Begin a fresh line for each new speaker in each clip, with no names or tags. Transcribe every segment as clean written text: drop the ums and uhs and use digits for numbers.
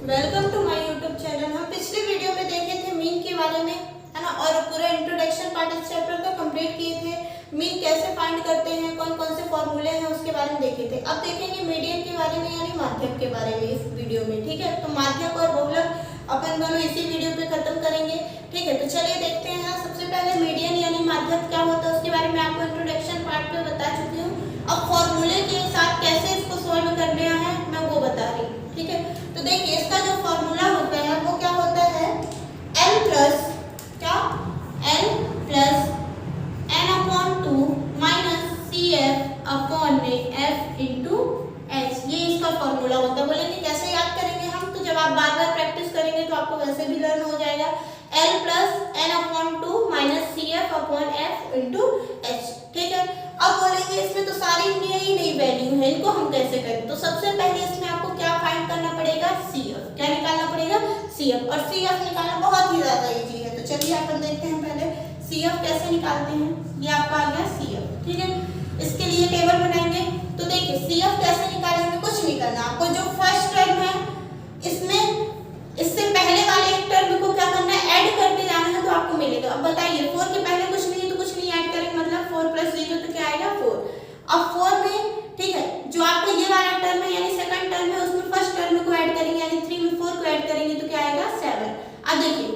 Welcome to my YouTube channel. हम पिछले video में देखे थे मीन के बारे में, है ना, और पूरा इंट्रोडक्शन पार्ट इस चैप्टर का कंप्लीट किए थे। मीन कैसे फाइंड करते हैं, कौन कौन से फॉर्मूले हैं उसके बारे में देखे थे। अब देखेंगे मीडियन के बारे में यानी माध्यक के बारे में इस वीडियो में। ठीक है, तो माध्यक और बहुलक अपन दोनों इसी वीडियो पे खत्म करेंगे। ठीक है, तो चलिए देखते हैं। सबसे पहले मीडियन यानी माध्यक क्या होता है उसके बारे में आपको इंट्रोडक्शन पार्ट पे बता चुकी हूँ। अब फॉर्मूले के साथ कैसे इसको सॉल्व करना है मैं वो बता रही हूँ। ठीक है, तो देखिए इसका जो फॉर्मूला होता है वो क्या होता है, n प्लस क्या n plus n/2 minus CF upon में F इंटू H। ये इसका फॉर्मूला होता है। बोलेंगे कैसे याद करेंगे हम, तो जब आप बार बार प्रैक्टिस करेंगे तो आपको वैसे भी लर्न हो जाएगा। L plus n/2 minus CF upon F into H। ठीक है, अब बोलेंगे इसमें तो सारी नई नई वैल्यू है, इनको हम कैसे करें। तो सबसे पहले इसमें आपको क्या फाइंड करना पड़ेगा, CF। क्या निकालना पड़ेगा, CF। और CF निकालना बहुत ही ज्यादा इजी है। तो चलिए अपन देखते हैं पहले CF कैसे निकालते हैं। ये आपका आ गया CF। ठीक है, इसके लिए टेबल बनाएंगे। तो देखिए CF कैसे निकालेंगे, कुछ नहीं करना आपको। जो फर्स्ट टर्म है इसमें इससे पहले वाले एक टर्म को क्या करना है, ऐड करके जाना है, तो आपको मिलेगा। अब बताइए 4 के पहले कुछ नहीं है तो कुछ नहीं ऐड करेंगे, मतलब 4 + 0 तो क्या आएगा 4। अब 4 में ठीक है जो आपका ये वाला टर्म है यानी सेकंड टर्म है उसमें फर्स्ट टर्म को ऐड करेंगे, यानी 3 में 4 को ऐड करेंगे तो क्या आएगा 7। अब देखिए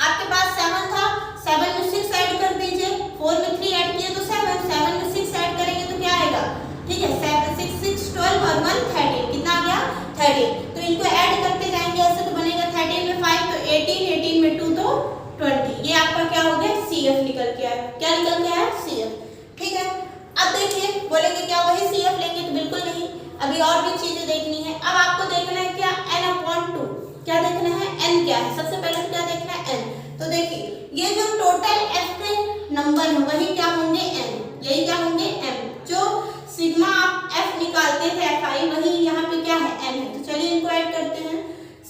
आपके पास 7 था, 7 में 6 ऐड कर दीजिए। 4 में 3 ऐड किए तो 7, 7 में 6 ऐड करेंगे तो क्या आएगा, ठीक है 7 6 6 12 और 1 13। कितना आ गया 13। तो इनको ऐड करते जाएंगे ऐसे तो बनेगा 13 में 5 तो 18, 18 में 2 तो 20। ये आपका क्या हो गया, CF निकल के आया। क्या निकल के आया, CF। ठीक है, अब देखिए बोलेंगे क्या वही CF लेंगे, तो बिल्कुल नहीं, अभी और भी चीजें देखनी है। अब आपको देखना है क्या, n/2। क्या देखना है, n क्या है। सबसे पहले क्या देखना है, n। तो देखिए ये जो टोटल f के नंबर है वही क्या होंगे, n। यही क्या होंगे, m। जो सिग्मा आप f निकालते थे fi, वही यहाँ पे क्या है, n है। तो चलिए इनको ऐड करते हैं।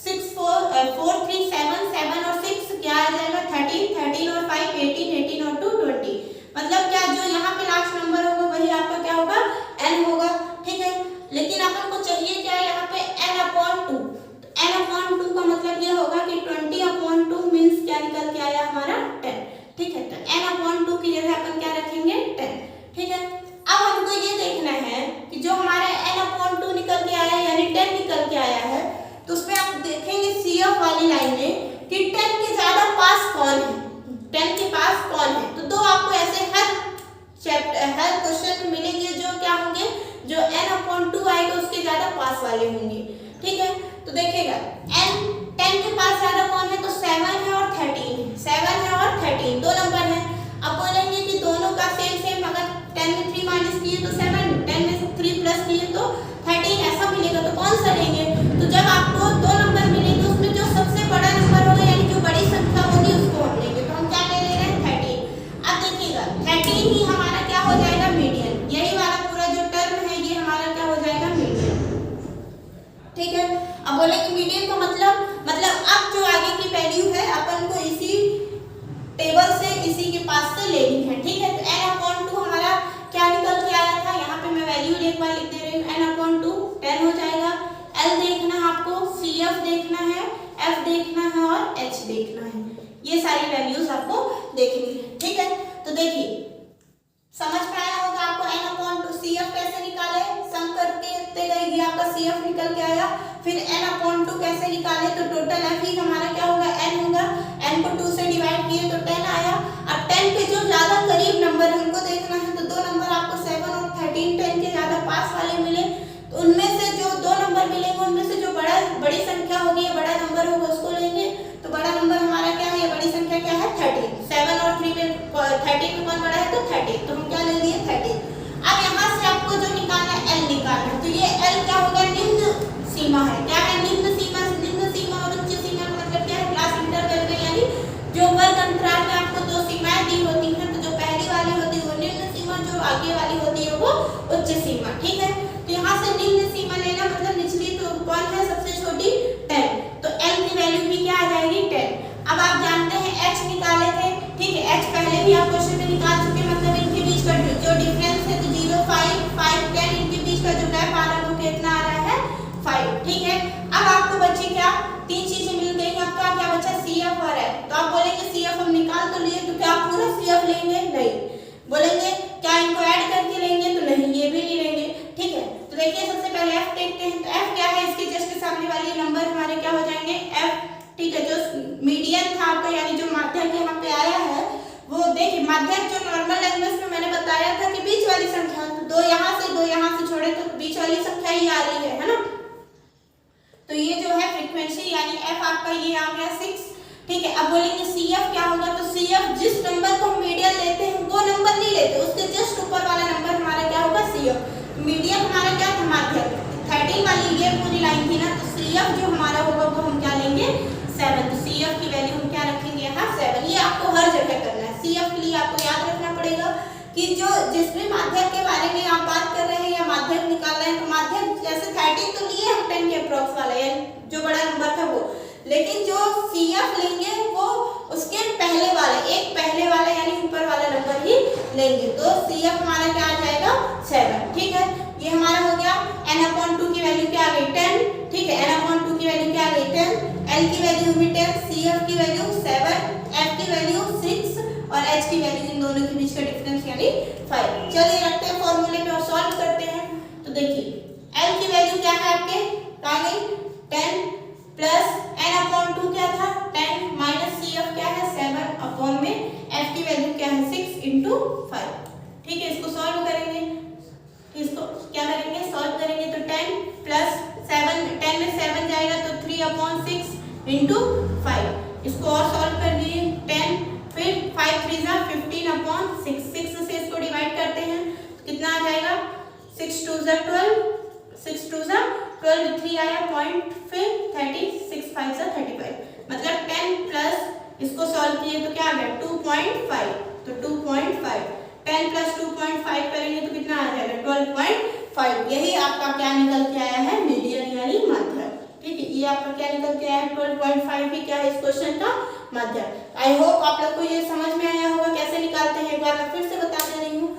6 4 3 7 7 और 6 क्या आ जाएगा 13, 13 और 5 18, 18 और 2 20। मतलब क्या जो यहाँ पे लास्ट नंबर होगा वही आपका क्या होगा, n होगा। ठीक है, लेकिन अपन को चाहिए क्या है यहाँ पे n/2। तो n/2 का मतलब ये होगा कि 20/2 मींस क्या निकल के आया हमारा 10। ठीक है, तो n/2 की जगह अपन क्या रखेंगे 10। ठीक है, अब हमको ये देखना है कि जो हमारा n/2 निकल के आया यानी 10 निकल के आया है, तो उसमें आप देखेंगे CF वाली लाइन में कि 10 के ज्यादा पास कौन है, 10 के पास कौन है। तो दो आपको ऐसे हर क्वेश्चन में मिलेंगे जो क्या होंगे, जो n/2 आएगा उसके ज्यादा पास वाले होंगे। ठीक है, तो देखिएगा 10 के पास ज्यादा कौन है, तो 7 है और 13 है। 7 है और 13 दो नंबर है। अब बोलेंगे कि दोनों का सेम, अगर 10 में 3 माइनस किए तो 7, 10 में 3 प्लस किए तो 13, ऐसा मिलेगा। तो कौन सा लेंगे, तो जब आपको दो नंबर मिलेंगे उसमें जो सबसे बड़ा नंबर होगा यानी जो बड़ी संख्या होगी उसको हम लेंगे। तो हम क्या ले रहे हैं 13। अब देखिएगा 13 ही हमारा क्या हो जाएगा, मीडियन। यही वाला पूरा जो टर्म है ये हमारा क्या हो जाएगा, मीडियन। ठीक है, अब बोलेंगे मीडियन का मतलब अब जो आगे की वैल्यू है अपन को इसी टेबल से इसी के पास से लेनी है। ठीक है, तो n/2 हमारा क्या निकल के आया था, यहाँ पे मैं वैल्यू एक बार लिख दे रही हूँ। n/2 10 हो जाएगा। L देखना है आपको, CF देखना है, F देखना है और H देखना है। ये सारी वैल्यूज आपको देखनी है। ठीक है, तो देखिए समझ में आया होगा आपको n/2 CF कैसे निकाले, सम करके गए ये आपका CF निकल के आया। फिर n/2 कैसे निकाले, तो टोटल F ही हमारा क्या होगा, n होगा। n को 2 से डिवाइड किए तो 10 आया। अब 10 के जो ज्यादा करीब नंबर हमको देखना है, तो दो नंबर आपको 7 और 13 10 के ज्यादा पास वाले मिले, तो उनमें से जो दो नंबर मिलेंगे उनमें से जो बड़ी संख्या होगी, बड़ा नंबर होगा उसको लेंगे। तो बड़ा नंबर हमारा क्या है, बड़ी संख्या क्या है 13। 7 और 3 में 13 में कौन बड़ा है, तो 13। तो हम क्या ले लिए 13। अब यहाँ से आपको जो निकालना है L निकालना है। तो ये L क्या होगा, निम्न सीमा है। क्या है, निम्न सीमा। निम्न सीमा और उच्च सीमा का मतलब क्या है, क्लास इंटरवल में, यानी जो वर्ग अंतराल में आपको दो सीमाएं दी होती हैं, तो जो पहली वाली होती है वो निम्न सीमा, जो आगे वाली होती है वो उच्च सीमा। ठीक है, तो यहाँ से निम्न सीमा लेना मतलब निचली तो कौन है, सबसे छोटी 10। तो L की वैल्यू भी क्या आ जाएगी 10। अब आप जानते हैं H निकाले थे। ठीक है, H पहले भी आप क्वेश्चन में निकाल चुके, मतलब इनके बीच का जो डिफरेंस है, तो 0 5 5 10 इनके बीच का जो गैप आ रहा है वो कितना आ रहा है 5। ठीक है, अब आपको बचे बची क्या, तीन चीजें मिल गई आपका, क्या बचा CF और F। तो आप बोलेंगे CF हम निकाल तो लिए, तो क्या आप पूरा CF लेंगे, नहीं। बोलेंगे क्या इनको ऐड करके लेंगे, तो नहीं, ये भी नहीं लेंगे, ठीक है। तो देखिए सबसे पहले F देखते हैं। तो F क्या है, इसके जस्ट सामने वाले नंबर हमारे क्या हो जाएंगे, F, ठीक है। जो मीडियन था आपका यानी जो माध्यक यहाँ पे आया है, वो देखिए माध्यक जो नॉर्मल लैंग्वेज में मैंने बताया था कि बीच वाली संख्या, तो दो यहाँ से छोड़े तो बीच वाली संख्या ही आ रही है ना। तो ये जो है फ्रीक्वेंसी यानी F आपका ये आ गया 6, ठीक है। अब बोलेंगे CF क्या होगा, तो CF जिस नंबर को हम मीडियन लेते हैं वो नंबर नहीं लेते, उसके जस्ट ऊपर वाला नंबर हमारा क्या होगा, CF। मीडियन हमारा क्या था, माध्यक, 13 वाली ये पूरी लाइन थी ना, तो CF जो हमारा होगा वो हम क्या लेंगे, 7। तो CF की वैल्यू हम क्या रखेंगे यहाँ, 7। ये आपको हर जगह करना है। CF के लिए आपको याद रखना पड़ेगा कि जो जिस भी माध्यक के बारे में आप बात कर रहे हैं या माध्यक निकाल रहे हैं, तो माध्यक जैसे 13 तो लिए हम 10 के अप्रॉक्स वाला या जो बड़ा नंबर था वो, लेकिन जो CF लेंगे वो उसके पहले वाला, एक पहले वाला यानी ऊपर वाला नंबर ही लेंगे। तो CF हमारा क्या आ जाएगा, 7, ठीक है। ये हमारा हो गया। n/2 की वैल्यू क्या आ गई, 10, ठीक है। n/2 की वैल्यू क्या आ गई, 10, L की वैल्यू भी 10, CF की वैल्यू 7, F की वैल्यू 6 और H की वैल्यू, इन दोनों के बीच का डिफरेंस यानी 5। चलिए रखते हैं फॉर्मूले पे और सॉल्व करते हैं। तो देखिए L की वैल्यू क्या है आपके, आ गई 10 प्लस n/2 क्या था, 10 माइनस CF क्या है, 7 अपॉन में F की वैल्यू क्या है, 6 इंटू 5, ठीक है। इसको सॉल्व करेंगे, इसको क्या करेंगे, सॉल्व करेंगे। तो 10 प्लस 7, 10 में 7 जाएगा तो 3/6 इंटू 5। इसको और सॉल्व कर दिए, 10 फिर 5 3 जा 15/6, 6 से इसको डिवाइड करते हैं तो कितना आ जाएगा, 6 2 जा 12, 6 2 जा 12, 3 आया पॉइंट, फिर 30, 6 5 जा 35, मतलब 10 प्लस इसको सॉल्व किए तो क्या आ गया 2.5, तो 2.5, 10 प्लस 2.5 करेंगे तो कितना आ जाएगा 12.5। यही आपका क्या निकल के आया है, मीडियन यानी माध्यक, ठीक है। ये आपका क्या निकल के आया है, 12.5 ही क्या है इस क्वेश्चन का माध्यक। आई होप आप लोग को ये समझ में आया होगा कैसे निकालते हैं। एक बार मैं फिर से बता दे रही हूँ,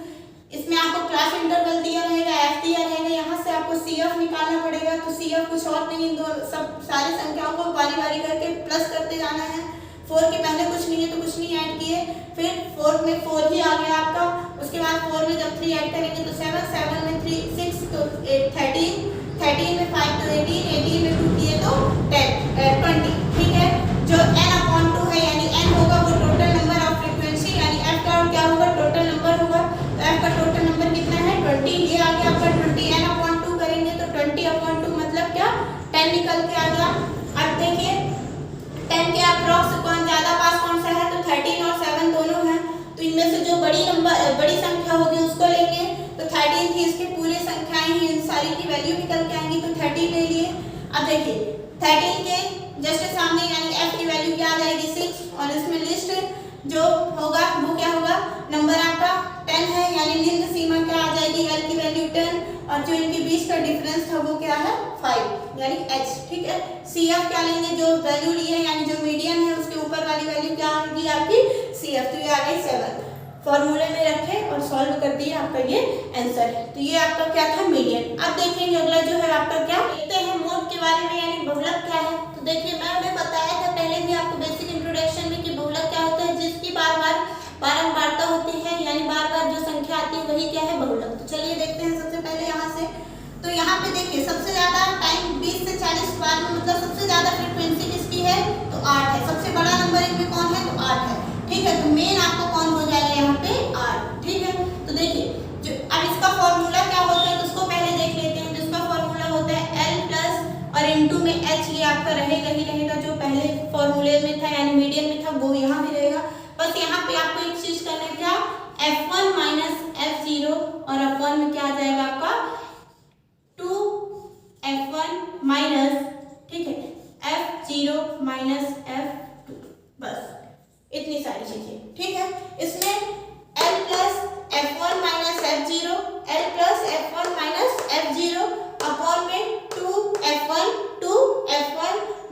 इसमें आपको क्लास इंटरवल दिया रहेगा, F दिया रहेगा, यहाँ से आपको CF निकालना पड़ेगा। तो CF कुछ और नहीं, इन सब सारी संख्याओं को बारी बारी करके प्लस करते जाना है। 4 के पहले कुछ नहीं है तो कुछ नहीं ऐड किए, फिर 4 में 4 ही आ गया आपका, उसके बाद 4 में जब 3 ऐड करेंगे तो 7, 7 में 3 6 तो 13, 13 में 5 तो 18, 18 में 2 किए तो 20, ठीक है। जो n/2 है यानी n होगा वो टोटल नंबर ऑफ फ्रीक्वेंसी, यानी F का क्या होगा, टोटल नंबर होगा। तो F का टोटल नंबर कितना है, 20, ये आ गया आपका 20। n/2 करेंगे तो 20/2 मतलब क्या, 10 निकल के आ गया। अब देखिए 10 के अप्रॉक्स कौन ज्यादा पास कौन सा है, तो 13 और 7 दोनों हैं, तो इनमें से जो बड़ी संख्या होगी उसको लेंगे। तो 13 थी, इसके पूरे संख्याएं ही इन सारी की वैल्यू निकल के आएंगी, तो 30 ले लिए। अब देखिए 13 के जस्ट सामने यानी F की वैल्यू क्या आ जाएगी, 6, और इसमें लिस्ट जो होगा वो क्या होगा, नंबर आपका 10 है यानी निम्न सीमा क्या आ जाएगी, L की वैल्यू 10, और जो इनके बीच का डिफरेंस था वो क्या है 5 यानी H, ठीक है। CF क्या लेंगे, जो वैल्यू ली है यानी जो मीडियन है उसके ऊपर वाली वैल्यू क्या आएगी आपकी CF, तो ये आ गई 7। फॉर्मूले में रखे और सॉल्व कर दिए, आपका ये आंसर है। तो ये आपका क्या था, मीडियन। अब देखेंगे अगला जो है आपका क्या, देखते हैं मोड के बारे में यानी बहुलक क्या है। तो देखिए मैंने बताया था पहले भी आपको बेसिक इंट्रोडक्शन में कि बहुलक क्या होता है, जिसकी बारंबारता होती है यानी बार बार जो संख्या आती है वही क्या है, बहुलक। तो चलिए देखते हैं सबसे पहले यहाँ से। तो यहाँ पे देखिए सबसे ज्यादा टाइम 20 से 40 बार में, मतलब सबसे ज्यादा फ्रीक्वेंसी किसकी है, तो 8 है। सबसे बड़ा नंबर इनमें कौन है, तो 8 है, ठीक है। तो मेन आपको कौन हो जाएगा यहाँ पे 8, ठीक है। तो देखिए जो अब इसका फॉर्मूला क्या होता है तो उसको पहले देख लेते हैं। जिसका फॉर्मूला होता है L प्लस और इनटू में H, ये आपका रहेगा ही रहेगा, जो पहले फॉर्मूले में था यानी मीडियन में था वो यहाँ भी रहेगा। बस यहाँ पे आपको एक चीज करना है, क्या, F1 माइनस F0 और अपॉन में क्या आ जाएगा आपका 2F1 माइनस, ठीक है, F0 माइनस F2, बस इतनी सारी चीजें, ठीक है। इसमें L plus F1 minus F0, L plus F1 minus F0 upon में 2F1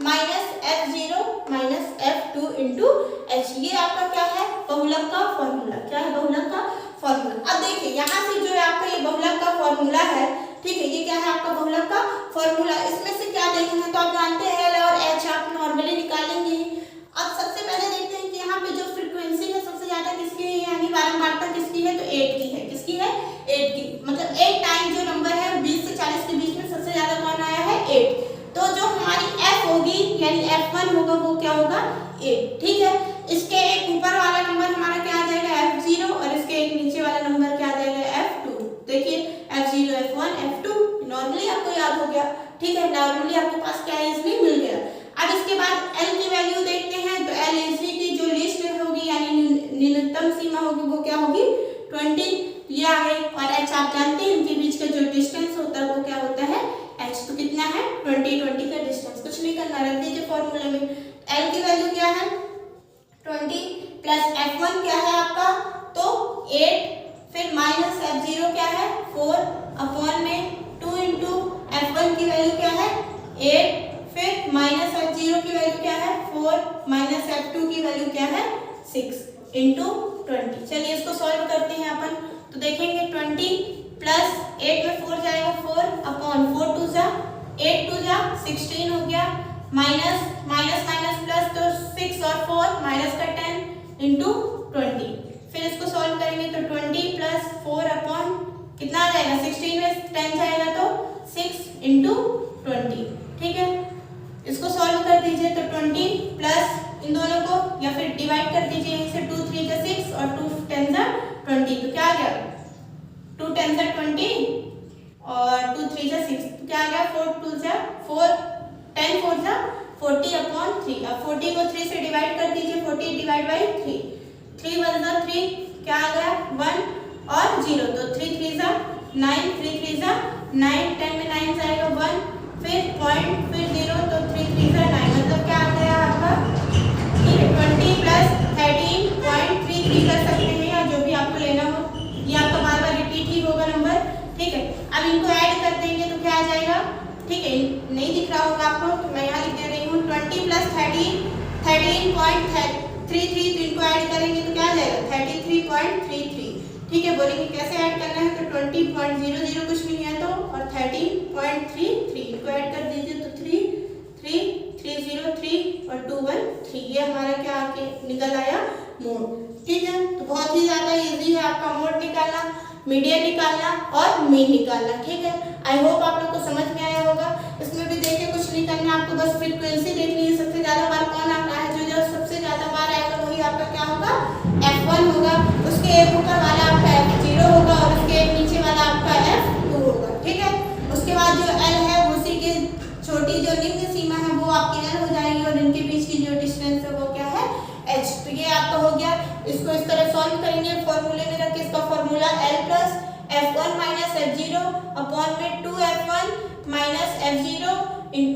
minus F0 minus F2 into H। ये आपका क्या है, बहुलक का फॉर्मूला। क्या है, बहुलक का फॉर्मूला। अब देखिए यहाँ से जो है आपका ये बहुलक का फॉर्मूला है, ठीक है, ये क्या है आपका बहुलक का फॉर्मूला। इसमें से क्या देखेंगे तो आप जानते हैं L और अब सबसे पहले देखते हैं कि यहाँ पे जो फ्रीक्वेंसी है सबसे ज्यादा किसकी है, यानी बारंबारता किसकी है, तो 8 की है। किसकी है? 8 की। मतलब एक टाइम जो नंबर है 20 से 40 के बीच में सबसे ज्यादा कौन आया है? 8। तो जो हमारी f होगी यानी f1 होगा वो क्या होगा? 8। ठीक है। इसके एक ऊपर वाला नंबर हमारा क्या आ जाएगा? f0 और इसके एक नीचे वाला नंबर क्या आ जाएगा? f2। देखिए f0 f1 f2 नॉर्मली आपको याद हो गया। ठीक है, नॉर्मली आपके पास क्या इजली मिल गया। अब इसके बाद L की वैल्यू देखते हैं, तो L इजली की जो लिस्ट होगी यानी न्यूनतम सीमा होगी वो क्या होगी? 20 ये आ गई। और h आप जानते हैं इनके बीच का जो डिस्टेंस होता है वो क्या होता है? h। तो कितना है? 20 का डिस्टेंस। कुछ नहीं करना, रख दीजिए फॉर्मूले में। L की वैल्यू क्या है? 20 प्लस f1 क्या है आपका? तो 8, फिर माइनस f0 क्या है? 4 अपॉन में 2 इंटू f1 की वैल्यू क्या है? 8, फिर माइनस f0 की वैल्यू क्या है? 4 माइनस f2 की वैल्यू क्या है? 6 इंटू 20। चलिए इसको सॉल्व करते हैं अपन। तो देखेंगे 20 प्लस 8 में 4 जाएगा, 4 अपॉन 4 2 जा 8 2 जा 16 हो गया, माइनस माइनस माइनस प्लस, तो 6 और 4 माइनस का 10 इंटू 20। फिर इसको सॉल्व करेंगे तो 20 प्लस 4 अपॉन कितना आ जाएगा? 16 में 10 जाएगा तो 6 इंटू 20। ठीक है, इसको सॉल्व कर दीजिए तो 20 प्लस इन दोनों को या फिर डिवाइड कर दीजिए, इसे 2 3 जा 6 और 2 10 जा 20। तो क्या आ गया? 2 10 जा 20 और 2 3 जा 6, तो क्या आ गया? 4 2 जा 4 10 4 जा 40 अपॉन 3। अब 40 को 3 से डिवाइड कर दीजिए, 40 डिवाइड बाई 3, 3 1 जा 3, क्या आ गया? 1 और 0, तो 3 3 जा 9, 3 3 जा 9, 10 में 9 जाएगा 1, फिर पॉइंट, फिर 0, तो 3 3 जा 9, मतलब क्या आ गया आपका? 20 प्लस 13.33 कर सकते हैं, या जो भी आपको लेना हो। ये आपका बार बार रिपीट ही होगा नंबर। ठीक है, अब इनको ऐड कर देंगे तो क्या आ जाएगा? ठीक है, नहीं दिख रहा होगा आपको तो मैं यहाँ लिख दे रही हूँ। 20 प्लस 13.33, तो इनको ऐड करेंगे तो क्या आ जाएगा? 33.33। ठीक है, बोलेंगे कैसे ऐड करना है, तो 20.00 कुछ नहीं है तो, और 13.33 इनको ऐड कर दीजिए तो 3 3 303 और 213, ये हमारा क्या आके निकल आया? मोड। ठीक है, तो बहुत ही ज्यादा इजी है आपका मोड निकालना, मीडियन निकालना और मीन निकालना। ठीक है, आई होप आप लोग को समझ में आया होगा। इसमें भी देखिए कुछ नहीं करना, आपको बस फ्रीक्वेंसी देखनी है, सबसे ज्यादा बार कौन आता है। जो सबसे ज्यादा बार आएगा वही आपका क्या होगा? f1 होगा, उसके एक ऊपर वाला आपका f0 होगा और उसके एक नीचे वाला आपका f2 होगा। ठीक है, उसके बाद जो l है उसी के छोटी जो निम्न सीमा है वो आपकी l हो जाएगी और इनके बीच की जो डिस्टेंस है वो क्या है? h। तो ये आपका हो गया। इसको इस तरह सॉल्व करेंगे फॉर्मूले में रख के। इसका formula l plus f1 minus f0 upon में 2f1 minus f0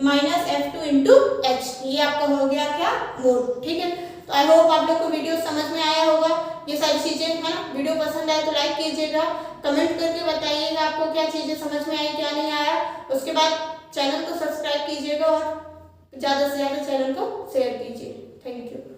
minus f2 into h। ये आपका हो गया क्या? मोड। ठीक है, तो आई होप आप लोग को वीडियो समझ में आया होगा। ये सारी चीजें है ना। वीडियो पसंद आए तो लाइक कीजिएगा, कमेंट करके बताइएगा आपको क्या चीजें समझ में आई क्या नहीं आया। उसके बाद चैनल को सब्सक्राइब कीजिएगा और ज्यादा से ज्यादा चैनल को शेयर कीजिए। Thank you.